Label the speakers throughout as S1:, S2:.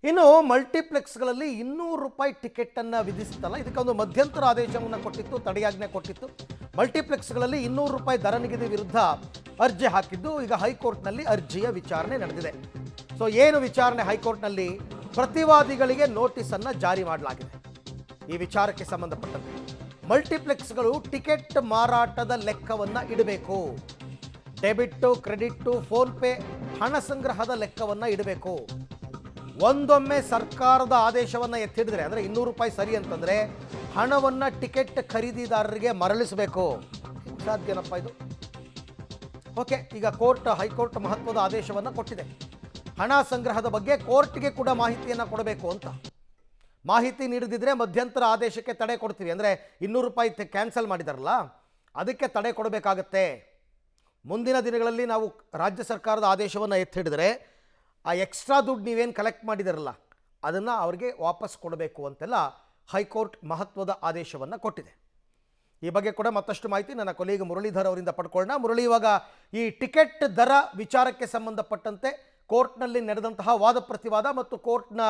S1: ಇನ್ನು ಮಲ್ಟಿಪ್ಲೆಕ್ಸ್ಗಳಲ್ಲಿ 200 ರೂಪಾಯಿ ಟಿಕೆಟನ್ನು ವಿಧಿಸಿತ್ತಲ್ಲ, ಇದಕ್ಕೊಂದು ಮಧ್ಯಂತರ ಆದೇಶವನ್ನು ಕೊಟ್ಟಿತ್ತು, ತಡೆಯಾಜ್ಞೆ ಕೊಟ್ಟಿತ್ತು. ಮಲ್ಟಿಪ್ಲೆಕ್ಸ್ಗಳಲ್ಲಿ 200 ರೂಪಾಯಿ ದರ ನಿಗದಿ ವಿರುದ್ಧ ಅರ್ಜಿ ಹಾಕಿದ್ದು ಈಗ ಹೈಕೋರ್ಟ್ನಲ್ಲಿ ಅರ್ಜಿಯ ವಿಚಾರಣೆ ನಡೆದಿದೆ. ಸೊ ಏನು ವಿಚಾರಣೆ ಹೈಕೋರ್ಟ್ನಲ್ಲಿ? ಪ್ರತಿವಾದಿಗಳಿಗೆ ನೋಟಿಸನ್ನು ಜಾರಿ ಮಾಡಲಾಗಿದೆ. ಈ ವಿಚಾರಕ್ಕೆ ಸಂಬಂಧಪಟ್ಟಂತೆ ಮಲ್ಟಿಪ್ಲೆಕ್ಸ್ಗಳು ಟಿಕೆಟ್ ಮಾರಾಟದ ಲೆಕ್ಕವನ್ನು ಇಡಬೇಕು. ಡೆಬಿಟ್ಟು, ಕ್ರೆಡಿಟ್ಟು, ಫೋನ್ಪೇ ಹಣ ಸಂಗ್ರಹದ ಲೆಕ್ಕವನ್ನು ಇಡಬೇಕು. ಒಂದೊಮ್ಮೆ ಸರ್ಕಾರದ ಆದೇಶವನ್ನು ಎತ್ತಿಡಿದ್ರೆ, ಅಂದರೆ 200 ರೂಪಾಯಿ ಸರಿ ಅಂತಂದರೆ ಹಣವನ್ನು ಟಿಕೆಟ್ ಖರೀದಿದಾರರಿಗೆ ಮರಳಿಸಬೇಕು. ಸಾಧ್ಯನಪ್ಪ ಇದು? ಓಕೆ, ಈಗ ಹೈಕೋರ್ಟ್ ಮಹತ್ವದ ಆದೇಶವನ್ನು ಕೊಟ್ಟಿದೆ. ಹಣ ಸಂಗ್ರಹದ ಬಗ್ಗೆ ಕೋರ್ಟ್ಗೆ ಕೂಡ ಮಾಹಿತಿಯನ್ನು ಕೊಡಬೇಕು ಅಂತ. ಮಾಹಿತಿ ನೀಡದಿದ್ದರೆ ಮಧ್ಯಂತರ ಆದೇಶಕ್ಕೆ ತಡೆ ಕೊಡ್ತೀವಿ. ಅಂದರೆ 200 ರೂಪಾಯಿ ಕ್ಯಾನ್ಸಲ್ ಮಾಡಿದಾರಲ್ಲ, ಅದಕ್ಕೆ ತಡೆ ಕೊಡಬೇಕಾಗತ್ತೆ. ಮುಂದಿನ ದಿನಗಳಲ್ಲಿ ನಾವು ರಾಜ್ಯ ಸರ್ಕಾರದ ಆದೇಶವನ್ನು ಎತ್ತಿಡಿದ್ರೆ ಆ ಎಕ್ಸ್ಟ್ರಾ ದುಡ್ಡು ನೀವೇನು ಕಲೆಕ್ಟ್ ಮಾಡಿದಾರಲ್ಲ ಅದನ್ನು ಅವ್ರಿಗೆ ವಾಪಸ್ ಕೊಡಬೇಕು ಅಂತೆಲ್ಲ ಹೈಕೋರ್ಟ್ ಮಹತ್ವದ ಆದೇಶವನ್ನು ಕೊಟ್ಟಿದೆ. ಈ ಬಗ್ಗೆ ಕೂಡ ಮತ್ತಷ್ಟು ಮಾಹಿತಿ ನನ್ನ ಕೊಲೀಗ್ ಮುರಳೀಧರ್ ಅವರಿಂದ ಪಡ್ಕೊಳ್ಳೋಣ. ಮುರಳಿ, ಇವಾಗ ಈ ಟಿಕೆಟ್ ದರ ವಿಚಾರಕ್ಕೆ ಸಂಬಂಧಪಟ್ಟಂತೆ ಕೋರ್ಟ್ನಲ್ಲಿ ನಡೆದಂತಹ ವಾದ ಪ್ರತಿವಾದ ಮತ್ತು ಕೋರ್ಟ್ನ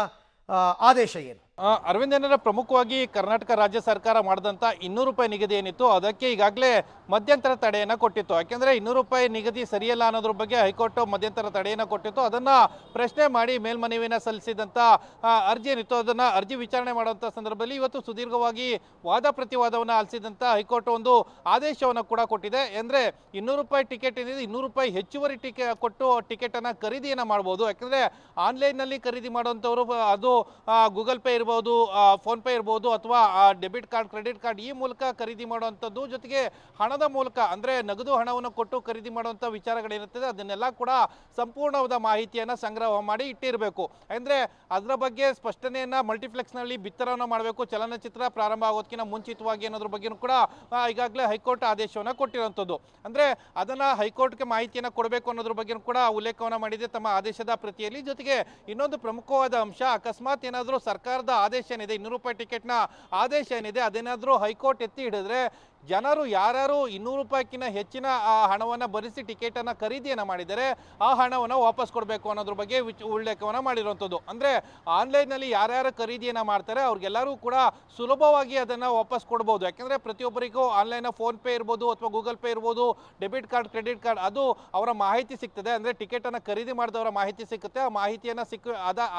S1: ಆದೇಶ ಏನು?
S2: ಅರವಿಂದ್, ಏನಂದ್ರೆ ಪ್ರಮುಖವಾಗಿ ಕರ್ನಾಟಕ ರಾಜ್ಯ ಸರ್ಕಾರ ಮಾಡಿದಂಥ 200 ರೂಪಾಯಿ ನಿಗದಿ ಏನಿತ್ತು ಅದಕ್ಕೆ ಈಗಾಗಲೇ ಮಧ್ಯಂತರ ತಡೆಯನ್ನು ಕೊಟ್ಟಿತ್ತು. ಯಾಕೆಂದರೆ 200 ರೂಪಾಯಿ ನಿಗದಿ ಸರಿಯಲ್ಲ ಅನ್ನೋದ್ರ ಬಗ್ಗೆ ಹೈಕೋರ್ಟ್ ಮಧ್ಯಂತರ ತಡೆಯನ್ನು ಕೊಟ್ಟಿತ್ತು. ಅದನ್ನು ಪ್ರಶ್ನೆ ಮಾಡಿ ಮೇಲ್ಮನವಿನ ಸಲ್ಲಿಸಿದಂಥ ಅರ್ಜಿ ಏನಿತ್ತು ಅದನ್ನು ಅರ್ಜಿ ವಿಚಾರಣೆ ಮಾಡುವಂಥ ಸಂದರ್ಭದಲ್ಲಿ ಇವತ್ತು ಸುದೀರ್ಘವಾಗಿ ವಾದ ಪ್ರತಿವಾದವನ್ನು ಆಲಿಸಿದಂಥ ಹೈಕೋರ್ಟ್ ಒಂದು ಆದೇಶವನ್ನು ಕೂಡ ಕೊಟ್ಟಿದೆ. ಅಂದರೆ 200 ರೂಪಾಯಿ ಟಿಕೆಟ್ ಏನಿದೆ 200 ರೂಪಾಯಿ ಹೆಚ್ಚುವರಿ ಕೊಟ್ಟು ಟಿಕೆಟನ್ನು ಖರೀದಿಯನ್ನು ಮಾಡ್ಬೋದು. ಯಾಕೆಂದರೆ ಆನ್ಲೈನ್ನಲ್ಲಿ ಖರೀದಿ ಮಾಡುವಂಥವರು ಅದು ಗೂಗಲ್ ಪೇ ಇರ್ಬೋದು, ಫೋನ್ಪೇ ಇರ್ಬೋದು, ಅಥವಾ ಡೆಬಿಟ್ ಕಾರ್ಡ್, ಕ್ರೆಡಿಟ್ ಕಾರ್ಡ್ ಈ ಮೂಲಕ ಖರೀದಿ ಮಾಡುವಂಥದ್ದು, ಜೊತೆಗೆ ಹಣದ ಮೂಲಕ ಅಂದರೆ ನಗದು ಹಣವನ್ನು ಕೊಟ್ಟು ಖರೀದಿ ಮಾಡುವಂಥ ವಿಚಾರಗಳೇನಿರ್ತದೆ ಅದನ್ನೆಲ್ಲ ಕೂಡ ಸಂಪೂರ್ಣವಾದ ಮಾಹಿತಿಯನ್ನು ಸಂಗ್ರಹ ಮಾಡಿ ಇಟ್ಟಿರಬೇಕು. ಅಂದರೆ ಅದರ ಬಗ್ಗೆ ಸ್ಪಷ್ಟನೆಯನ್ನು ಮಲ್ಟಿಪ್ಲೆಕ್ಸ್ನಲ್ಲಿ ಬಿತ್ತರವನ್ನು ಮಾಡಬೇಕು. ಚಲನಚಿತ್ರ ಪ್ರಾರಂಭ ಆಗೋದಕ್ಕಿಂತ ಮುಂಚಿತವಾಗಿ ಅನ್ನೋದ್ರ ಬಗ್ಗೆಯೂ ಕೂಡ ಈಗಾಗಲೇ ಹೈಕೋರ್ಟ್ ಆದೇಶವನ್ನು ಕೊಟ್ಟಿರುವಂಥದ್ದು. ಅಂದರೆ ಅದನ್ನು ಹೈಕೋರ್ಟ್ಗೆ ಮಾಹಿತಿಯನ್ನು ಕೊಡಬೇಕು ಅನ್ನೋದ್ರ ಬಗ್ಗೆ ಕೂಡ ಉಲ್ಲೇಖವನ್ನು ಮಾಡಿದೆ ತಮ್ಮ ಆದೇಶದ ಪ್ರತಿಯಲ್ಲಿ. ಜೊತೆಗೆ ಇನ್ನೊಂದು ಪ್ರಮುಖವಾದ ಅಂಶ, ಅಕಸ್ಮಾತ್ ಏನಾದರೂ ಸರ್ಕಾರದ ಆದೇಶ ಏನಿದೆ 200 ರೂಪಾಯಿ ಟಿಕೆಟ್ನ ಆದೇಶ ಏನಿದೆ ಅದೇನಾದರೂ ಹೈಕೋರ್ಟ್ ಎತ್ತಿ ಹಿಡಿದ್ರೆ ಜನರು ಯಾರ್ಯಾರು 200 ರೂಪಾಯಿಗಿಂತ ಹೆಚ್ಚಿನ ಹಣವನ್ನು ಭರಿಸಿ ಟಿಕೆಟನ್ನು ಖರೀದಿಯನ್ನು ಮಾಡಿದರೆ ಆ ಹಣವನ್ನು ವಾಪಸ್ ಕೊಡಬೇಕು ಅನ್ನೋದ್ರ ಬಗ್ಗೆ ಉಲ್ಲೇಖವನ್ನು ಮಾಡಿರುವಂಥದ್ದು. ಅಂದರೆ ಆನ್ಲೈನ್ನಲ್ಲಿ ಯಾರ್ಯಾರು ಖರೀದಿಯನ್ನು ಮಾಡ್ತಾರೆ ಅವ್ರಿಗೆಲ್ಲರೂ ಕೂಡ ಸುಲಭವಾಗಿ ಅದನ್ನು ವಾಪಸ್ ಕೊಡ್ಬೋದು. ಯಾಕೆಂದರೆ ಪ್ರತಿಯೊಬ್ಬರಿಗೂ ಆನ್ಲೈನ್ ಫೋನ್ಪೇ ಇರ್ಬೋದು ಅಥವಾ ಗೂಗಲ್ ಪೇ ಇರ್ಬೋದು, ಡೆಬಿಟ್ ಕಾರ್ಡ್, ಕ್ರೆಡಿಟ್ ಕಾರ್ಡ್ ಅದು ಅವರ ಮಾಹಿತಿ ಸಿಗ್ತದೆ. ಅಂದರೆ ಟಿಕೆಟನ್ನು ಖರೀದಿ ಮಾಡಿದವರ ಮಾಹಿತಿ ಸಿಗುತ್ತೆ. ಆ ಮಾಹಿತಿಯನ್ನು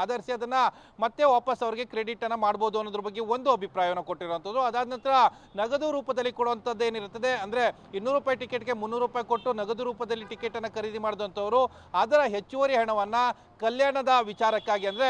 S2: ಆಧರಿಸಿ ಅದನ್ನು ಮತ್ತೆ ವಾಪಸ್ ಅವರಿಗೆ ಕ್ರೆಡಿಟನ್ನು ಮಾಡ್ಬೋದು ಅನ್ನೋದ್ರ ಬಗ್ಗೆ ಒಂದು ಅಭಿಪ್ರಾಯವನ್ನು ಕೊಟ್ಟಿರುವಂಥದ್ದು. ಅದಾದ ನಂತರ ನಗದು ರೂಪದಲ್ಲಿ ಏನಿರುತ್ತದೆ, ಅಂದ್ರೆ 200 ರೂಪಾಯಿ ಟಿಕೆಟ್ಗೆ 300 ರೂಪಾಯಿ ಕೊಟ್ಟು ನಗದು ರೂಪದಲ್ಲಿ ಟಿಕೆಟ್ ಅನ್ನು ಖರೀದಿ ಮಾಡಿದಂಥವರು ಅದರ ಹೆಚ್ಚುವರಿ ಹಣವನ್ನ ಕಲ್ಯಾಣದ ವಿಚಾರಕ್ಕಾಗಿ, ಅಂದ್ರೆ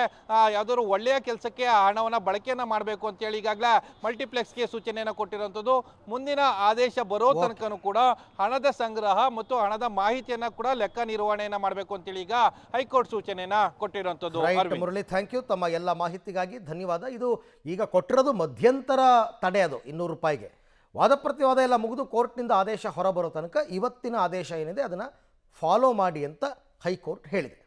S2: ಯಾವ್ದಾದ್ರು ಒಳ್ಳೆಯ ಕೆಲಸಕ್ಕೆ ಆ ಹಣವನ್ನ ಬಳಕೆಯನ್ನ ಮಾಡಬೇಕು ಅಂತ ಹೇಳಿ ಈಗಾಗಲೇ ಮಲ್ಟಿಪ್ಲೆಕ್ಸ್ಗೆ ಸೂಚನೆಯನ್ನು ಕೊಟ್ಟಿರುವಂಥದ್ದು. ಮುಂದಿನ ಆದೇಶ ಬರೋ ತನಕನೂ ಕೂಡ ಹಣದ ಸಂಗ್ರಹ ಮತ್ತು ಹಣದ ಮಾಹಿತಿಯನ್ನ ಕೂಡ ಲೆಕ್ಕ ನಿರ್ವಹಣೆಯನ್ನ ಮಾಡಬೇಕು ಅಂತೇಳಿ ಈಗ ಹೈಕೋರ್ಟ್ ಸೂಚನೆಯನ್ನ ಕೊಟ್ಟಿರುವಂಥದ್ದು.
S1: Murali, thank you. ತಮ್ಮ ಎಲ್ಲ ಮಾಹಿತಿಗಾಗಿ ಧನ್ಯವಾದ. ಇದು ಈಗ ಕೊಟ್ಟಿರೋದು ಮಧ್ಯಂತರ ತಡೆ, ಅದು 200 ರೂಪಾಯಿಗೆ. ವಾದ ಪ್ರತಿವಾದ ಎಲ್ಲ ಮುಗಿದು ಕೋರ್ಟ್ನಿಂದ ಆದೇಶ ಹೊರಬರೋ ತನಕ ಇವತ್ತಿನ ಆದೇಶ ಏನಿದೆ ಅದನ್ನು ಫಾಲೋ ಮಾಡಿ ಅಂತ ಹೈಕೋರ್ಟ್ ಹೇಳಿದೆ.